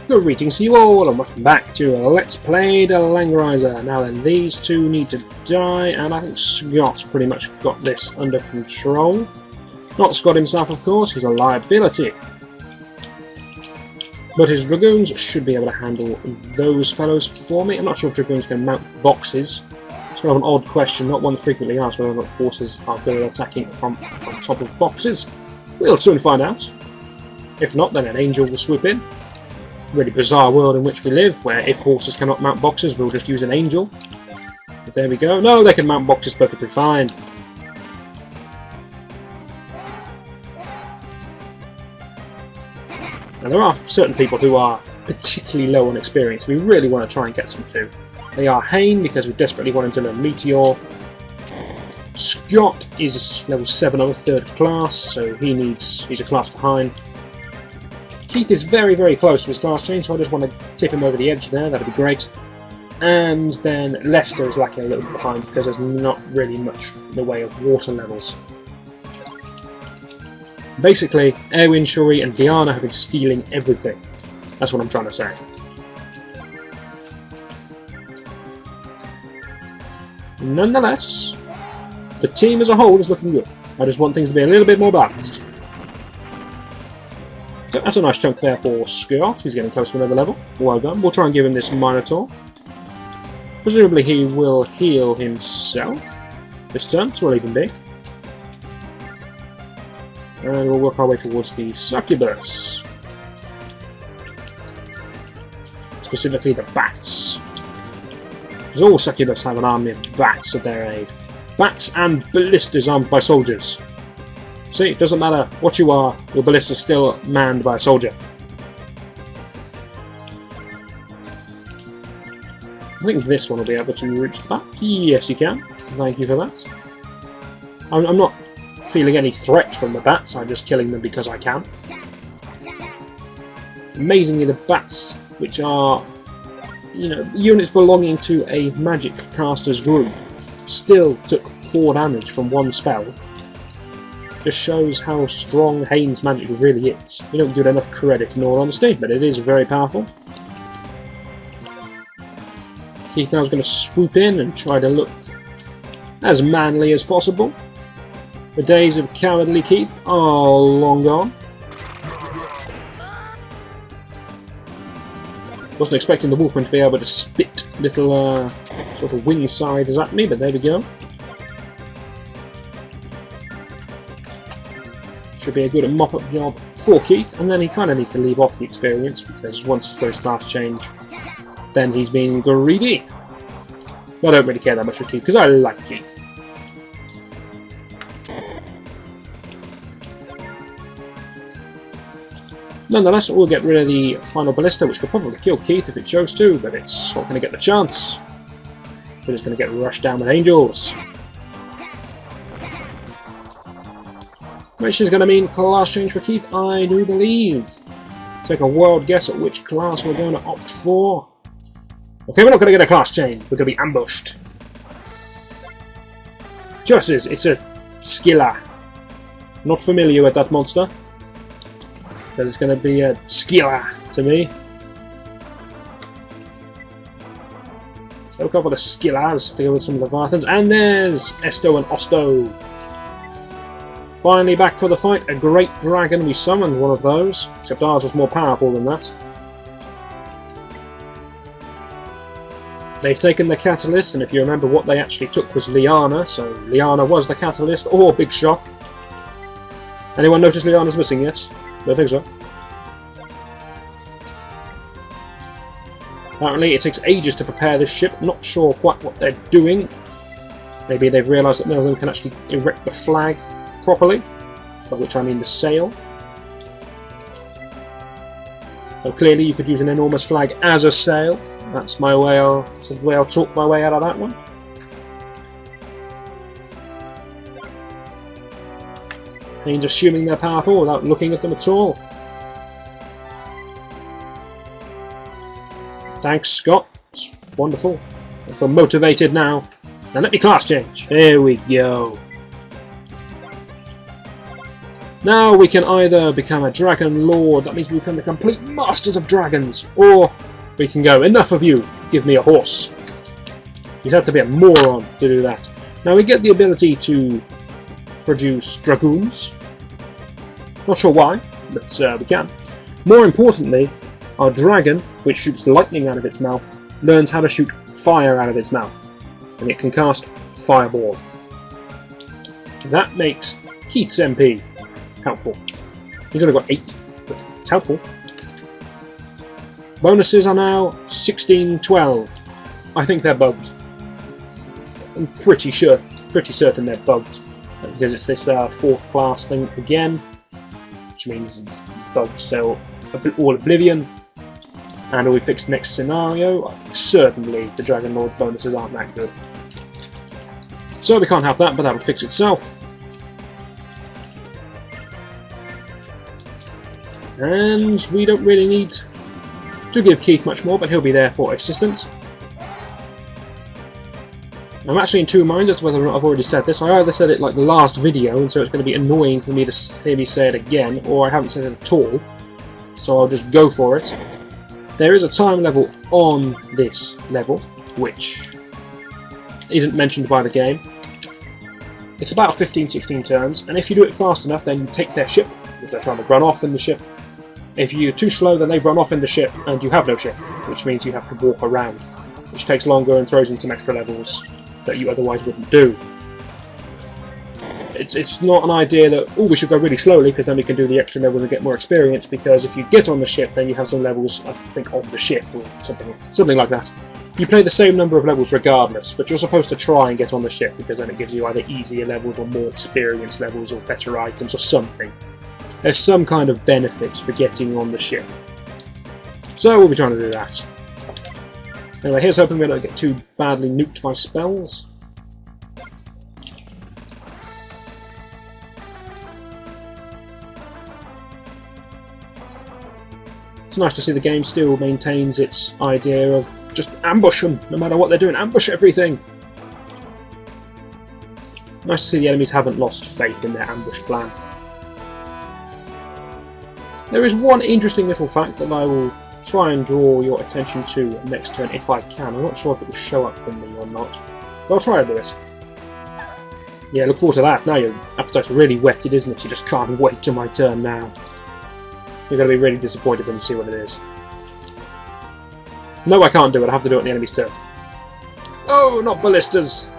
Greetings to you all, and welcome back to Let's Play the Langrisser. Now then, these two need to die, and I think Scott's pretty much got this under control. Not Scott himself, of course, he's a liability. But his Dragoons should be able to handle those fellows for me. I'm not sure if Dragoons can mount boxes. It's kind of an odd question, not one frequently asked whether horses are good at attacking from on top of boxes. We'll soon find out. If not, then an angel will swoop in. Really bizarre world in which we live, where if horses cannot mount boxes, we'll just use an angel. But there we go. No, they can mount boxes perfectly fine. And there are certain people who are particularly low on experience. We really want to try and get some too. They are Hayne, because we desperately want him to learn Meteor. Scott is level 7 on a 3rd class, so he's a class behind. Keith is very, very close to his class change, so I just want to tip him over the edge there, that'd be great. And then Lester is lacking a little bit behind because there's not really much in the way of water levels. Basically, Erwin, Shuri and Diana have been stealing everything. That's what I'm trying to say. Nonetheless, the team as a whole is looking good. I just want things to be a little bit more balanced. So that's a nice chunk there for Scott, who's getting close to another level. Well done. We'll try and give him this Minotaur. Presumably he will heal himself this turn, so we'll leave him big. And we'll work our way towards the Succubus. Specifically the Bats. Because all Succubus have an army of Bats at their aid. Bats and ballistas armed by soldiers. See, it doesn't matter what you are, your ballista is still manned by a soldier. I think this one will be able to reach the back. Yes, you can. Thank you for that. I'm not feeling any threat from the bats, I'm just killing them because I can. Amazingly, the bats, which are, units belonging to a magic caster's group, still took 4 damage from one spell. Just shows how strong Hayne's magic really is. You don't give it enough credit in all honesty, but it is very powerful. Keith now is going to swoop in and try to look as manly as possible. The days of cowardly Keith are long gone. Wasn't expecting the Wolfman to be able to spit little sort of wing scythes at me, but there we go. Should be a good mop-up job for Keith, and then he kind of needs to leave off the experience, because once he's got his class change, then he's being greedy. But I don't really care that much for Keith, because I like Keith. Nonetheless, we'll get rid of the final ballista, which could probably kill Keith if it chose to, but it's not going to get the chance. We're just going to get rushed down with angels. Which is going to mean class change for Keith, I do believe. Take a wild guess at which class we're going to opt for. Okay, we're not going to get a class change. We're going to be ambushed. Choices. It's a Skilla. Not familiar with that monster. But it's going to be a Skilla to me. So a couple of Skillas to go with some of the Leviathans. And there's Esto and Osto. Finally back for the fight, a great dragon. We summoned one of those, except ours was more powerful than that. They've taken the catalyst, and if you remember what they actually took was Liana, so Liana was the catalyst, or Big Shock. Anyone notice Liana's missing yet? Don't think so. Apparently it takes ages to prepare this ship, not sure quite what they're doing. Maybe they've realised that none of them can actually erect the flag properly, by which I mean the sail. So clearly you could use an enormous flag as a sail. That's the way I'll talk my way out of that one. Means assuming they're powerful without looking at them at all. Thanks, Scott. It's wonderful. I feel motivated now. Now let me class change. There we go. Now we can either become a Dragon Lord, that means we become the complete masters of dragons, or we can go, enough of you, give me a horse. You'd have to be a moron to do that. Now we get the ability to produce dragoons. Not sure why, but we can. More importantly, our dragon, which shoots lightning out of its mouth, learns how to shoot fire out of its mouth, and it can cast Fireball. That makes Keith's MP helpful. He's only got 8, but it's helpful. Bonuses are now 16, 12. I think they're bugged. I'm pretty certain they're bugged, because it's this 4th class thing again, which means it's bugged, so all Oblivion, and all we fixed next scenario. Certainly the Dragon Lord bonuses aren't that good. So we can't have that, but that'll fix itself. And we don't really need to give Keith much more, but he'll be there for assistance. I'm actually in 2 minds as to whether or not I've already said this. I either said it like the last video, and so it's going to be annoying for me to hear me say it again, or I haven't said it at all, so I'll just go for it. There is a time level on this level, which isn't mentioned by the game. It's about 15-16 turns, and if you do it fast enough, then you take their ship, because they're trying to run off in the ship. If you're too slow, then they run off in the ship, and you have no ship, which means you have to walk around, which takes longer and throws in some extra levels that you otherwise wouldn't do. It's not an idea that, oh, we should go really slowly because then we can do the extra levels and get more experience, because if you get on the ship then you have some levels, I think, on the ship or something like that. You play the same number of levels regardless, but you're supposed to try and get on the ship because then it gives you either easier levels or more experience levels or better items or something. There's some kind of benefits for getting on the ship. So we'll be trying to do that. Anyway, here's hoping we don't get too badly nuked by spells. It's nice to see the game still maintains its idea of just ambush them, no matter what they're doing, ambush everything! Nice to see the enemies haven't lost faith in their ambush plan. There is one interesting little fact that I will try and draw your attention to next turn if I can. I'm not sure if it will show up for me or not, but I'll try to do it. Yeah, look forward to that. Now your appetite's really whetted, isn't it? You just can't wait till my turn now. You're going to be really disappointed when you see what it is. No, I can't do it. I have to do it on the enemy's turn. Oh, not ballistas!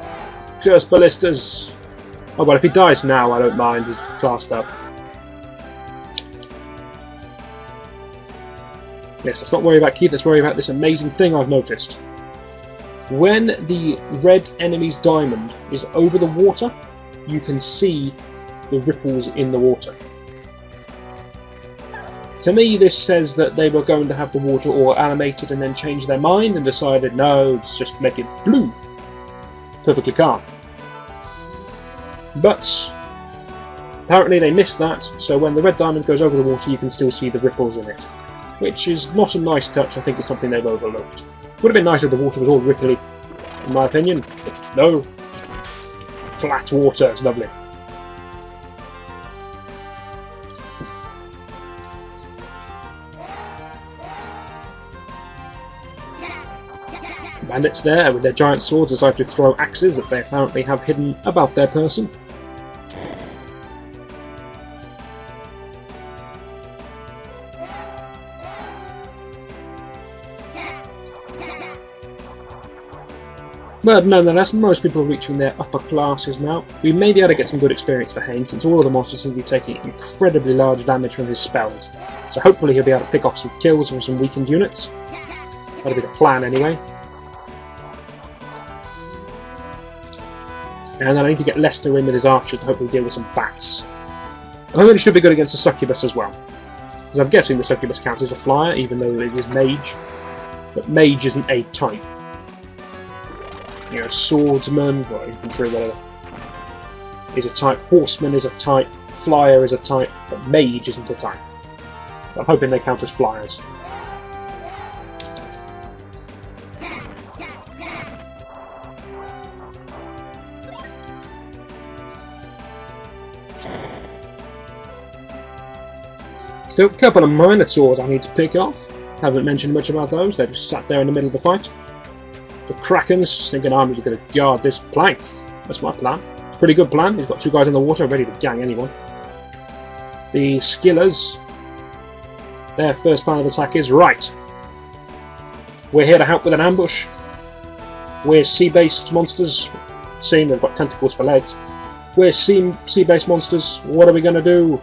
Just ballistas! Oh, well, if he dies now, I don't mind. He's classed up. Yes, let's not worry about Keith, let's worry about this amazing thing I've noticed. When the red enemy's diamond is over the water, you can see the ripples in the water. To me, this says that they were going to have the water all animated and then change their mind and decided, no, let's just make it blue. Perfectly calm. But apparently they missed that, so when the red diamond goes over the water, you can still see the ripples in it. Which is not a nice touch. I think it's something they've overlooked. Would have been nicer if the water was all ripply, in my opinion. But no, flat water, it's lovely. Bandits there with their giant swords decide to throw axes that they apparently have hidden about their person. But nonetheless, most people are reaching their upper classes now. We may be able to get some good experience for Hayne, since all of the monsters seem to be taking incredibly large damage from his spells. So hopefully he'll be able to pick off some kills from some weakened units. That'll be the plan anyway. And then I need to get Lester in with his archers to hopefully deal with some bats. I think he should be good against the succubus as well. Because I'm guessing the succubus counts as a flyer, even though it is mage. But mage isn't a type. You know, swordsman, or infantry, whatever, is a type, horseman is a type, flyer is a type, but mage isn't a type. So I'm hoping they count as flyers. Still, a couple of Minotaurs I need to pick off. Haven't mentioned much about those, they just sat there in the middle of the fight. The Krakens, thinking I'm just going to guard this plank. That's my plan. It's a pretty good plan, he's got two guys in the water ready to gang anyone. The Skillers, their first plan of attack is, right, we're here to help with an ambush. We're sea-based monsters. Seeing they've got tentacles for legs. We're sea-based monsters. What are we going to do?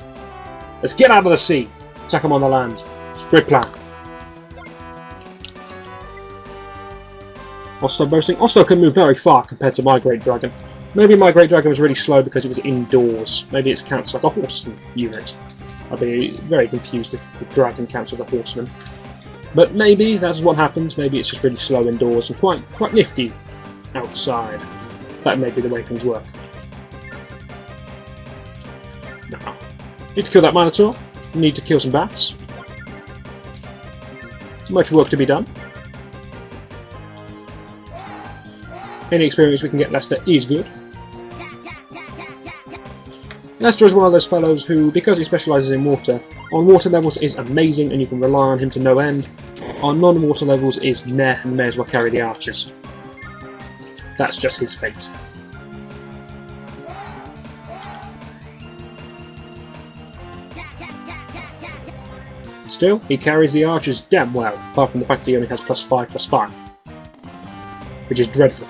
Let's get out of the sea. Attack them on the land. It's a great plan. Osto boasting. Osto can move very far compared to my Great Dragon. Maybe my Great Dragon was really slow because it was indoors. Maybe it counts like a horseman unit. I'd be very confused if the dragon counts as a horseman. But maybe that's what happens. Maybe it's just really slow indoors and quite nifty outside. That may be the way things work. Now, need to kill that Minotaur. Need to kill some bats. Much work to be done. Any experience we can get Lester is good. Lester is one of those fellows who, because he specialises in water, on water levels is amazing and you can rely on him to no end. On non-water levels is meh and may as well carry the archers. That's just his fate. Still, he carries the archers damn well, apart from the fact he only has +5/+5. Which is dreadful.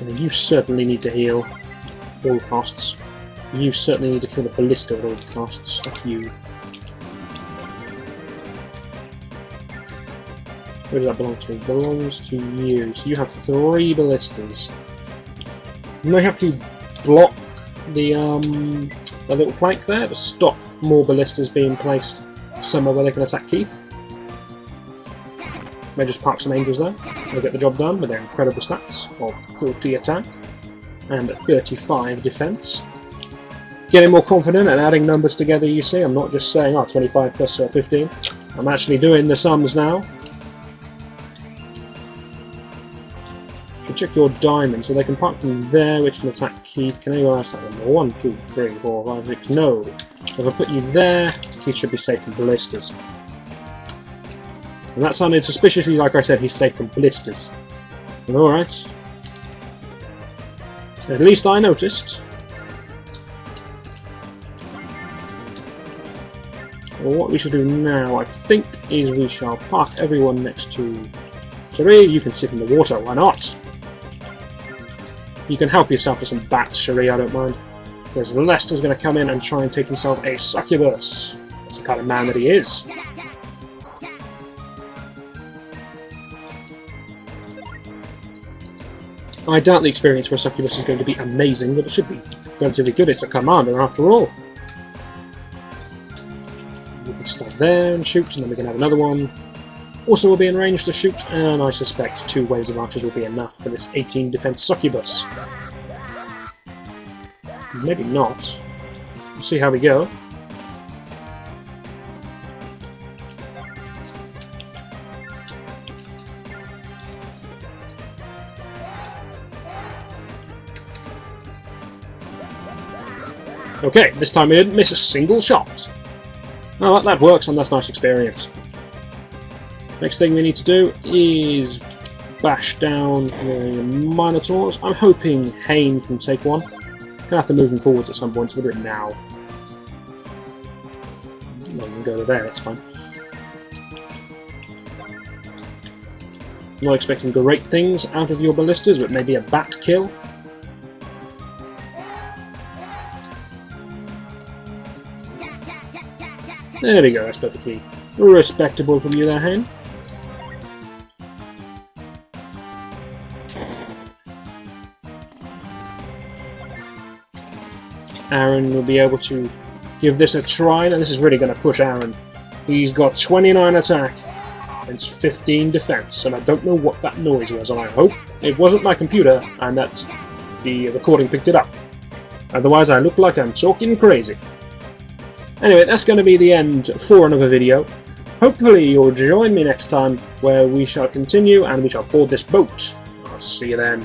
And you certainly need to heal at all costs. You certainly need to kill the ballista at all costs. Fuck you. Where does that belong to? It belongs to you. So you have 3 ballistas. And they have to block the little plank there to stop more ballistas being placed somewhere where they can attack Keith. May just park some angels there. They'll get the job done with their incredible stats of 40 attack and 35 defense. Getting more confident and adding numbers together, you see. I'm not just saying, oh, 25 plus 15. I'm actually doing the sums now. Should check your diamond, so they can park them there, which can attack Keith. Can anyone else attack them? 1, 2, 3, 4, 5, 6. No. If I put you there, Keith should be safe from ballistas. And that sounded suspiciously like I said he's safe from blisters. Alright. At least I noticed. Well, what we should do now, I think, is we shall park everyone next to Cherie. You can sit in the water, why not? You can help yourself to some bats, Cherie, I don't mind. Because Lester's going to come in and try and take himself a succubus. That's the kind of man that he is. I doubt the experience for a succubus is going to be amazing, but it should be relatively good. It's a commander, after all. We can start there and shoot, and then we can have another one. Also will be in range to shoot, and I suspect 2 waves of archers will be enough for this 18 defense succubus. Maybe not. We'll see how we go. Okay, this time we didn't miss a single shot. Oh, that works, and that's nice experience. Next thing we need to do is bash down the Minotaurs. I'm hoping Hain can take one. Gonna have to move him forwards at some point, so we'll do it now. No, we can go to there, that's fine. Not expecting great things out of your ballistas, but maybe a bat kill. There we go, that's perfectly respectable from you there, Hain. Aaron will be able to give this a try, and this is really going to push Aaron. He's got 29 attack and 15 defense, and I don't know what that noise was, and I hope it wasn't my computer and that the recording picked it up. Otherwise I look like I'm talking crazy. Anyway, that's going to be the end for another video. Hopefully you'll join me next time, where we shall continue and we shall board this boat. I'll see you then.